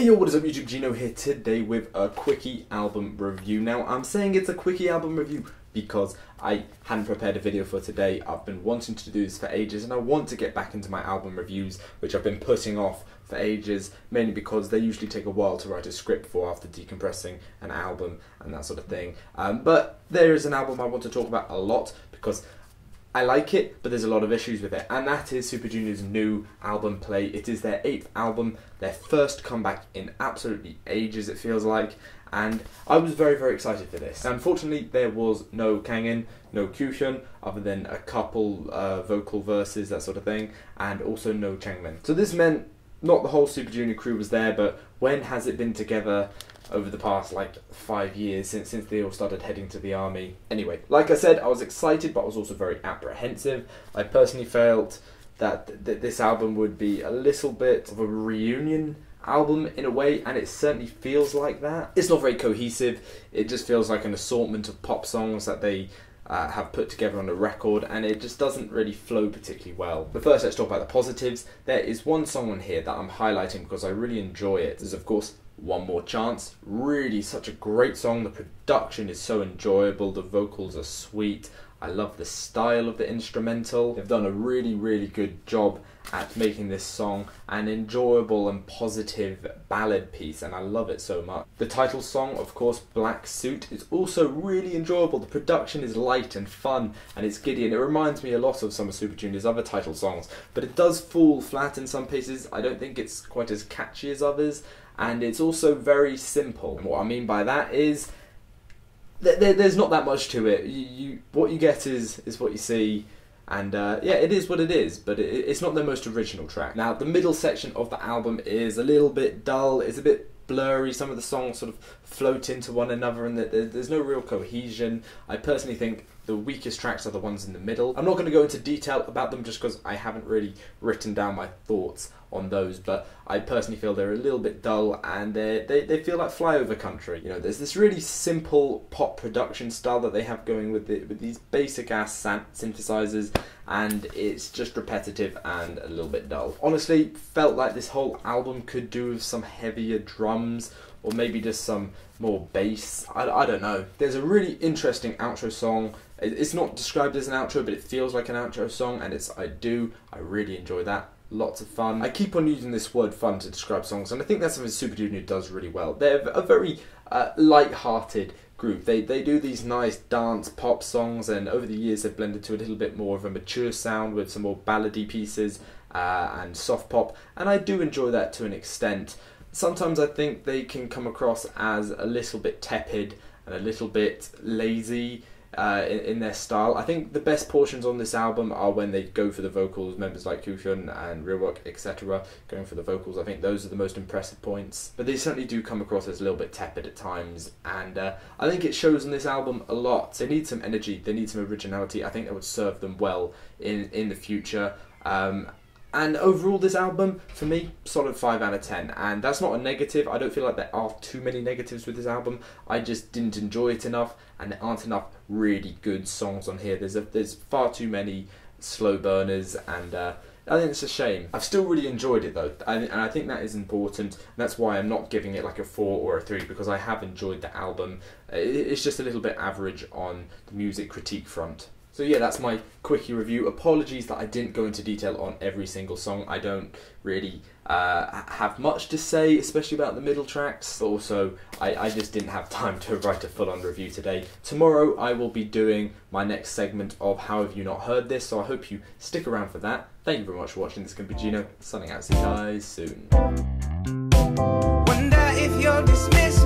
Hey yo, what is up YouTube, Ginno here today with a quickie album review. Now I'm saying it's a quickie album review because I hadn't prepared a video for today. I've been wanting to do this for ages and I want to get back into my album reviews, which I've been putting off for ages, mainly because they usually take a while to write a script for after decompressing an album and that sort of thing. But there is an album I want to talk about a lot because I like it, but there's a lot of issues with it, and that is Super Junior's new album Play. It is their 8th album, their first comeback in absolutely ages it feels like, and I was very, very excited for this. Unfortunately, there was no Kangin, no Kyuhyun, other than a couple vocal verses, that sort of thing, and also no Changmin. So this meant not the whole Super Junior crew was there, but when has it been together over the past like 5 years since they all started heading to the army? Anyway, like I said, I was excited, but I was also very apprehensive. I personally felt that this album would be a little bit of a reunion album in a way, and it certainly feels like that. It's not very cohesive. It just feels like an assortment of pop songs that they have put together on a record, and it just doesn't really flow particularly well. But first, let's talk about the positives. There is one song on here that I'm highlighting because I really enjoy it. There's of course One More Chance. Really such a great song. The production is so enjoyable, the vocals are sweet. I love the style of the instrumental. They've done a really, really good job at making this song an enjoyable and positive ballad piece, and I love it so much. The title song, of course, Black Suit, is also really enjoyable. The production is light and fun, and it's giddy, and it reminds me a lot of some of Super Junior's other title songs, but it does fall flat in some places. I don't think it's quite as catchy as others, and it's also very simple. And what I mean by that is there's not that much to it. What you get is what you see, and yeah, it is what it is, but it's not the most original track. Now, the middle section of the album is a little bit dull, it's a bit blurry, some of the songs sort of float into one another, and there's no real cohesion. I personally think the weakest tracks are the ones in the middle. I'm not going to go into detail about them just because I haven't really written down my thoughts on those, but I personally feel they're a little bit dull, and they feel like flyover country. You know, there's this really simple pop production style that they have going with these basic ass synthesizers, and it's just repetitive and a little bit dull. Honestly, felt like this whole album could do with some heavier drums, or maybe just some more bass. I don't know. There's a really interesting outro song. It's not described as an outro, but it feels like an outro song, and I really enjoy that. Lots of fun. I keep on using this word fun to describe songs, and I think that's something Super Junior does really well. They're a very light-hearted group. They do these nice dance pop songs, and over the years they've blended to a little bit more of a mature sound with some more ballady pieces and soft pop, and I do enjoy that to an extent. Sometimes I think they can come across as a little bit tepid and a little bit lazy in their style. I think the best portions on this album are when they go for the vocals, members like Kyuhyun and Ryuk, etc. going for the vocals. I think those are the most impressive points, but they certainly do come across as a little bit tepid at times, and I think it shows on this album a lot. They need some energy, they need some originality. I think that would serve them well in the future. And overall, this album, for me, solid 5 out of 10. And that's not a negative. I don't feel like there are too many negatives with this album. I just didn't enjoy it enough, and there aren't enough really good songs on here. There's far too many slow burners, and I think it's a shame. I've still really enjoyed it though, and I think that is important. That's why I'm not giving it like a 4 or a 3, because I have enjoyed the album. It's just a little bit average on the music critique front. So yeah, that's my quickie review. Apologies that I didn't go into detail on every single song. I don't really have much to say, especially about the middle tracks. Also, I just didn't have time to write a full-on review today. Tomorrow I will be doing my next segment of How Have You Not Heard This, so I hope you stick around for that. Thank you very much for watching. This has been Ginno, signing out. See you guys soon. Wonder if you're dismissed.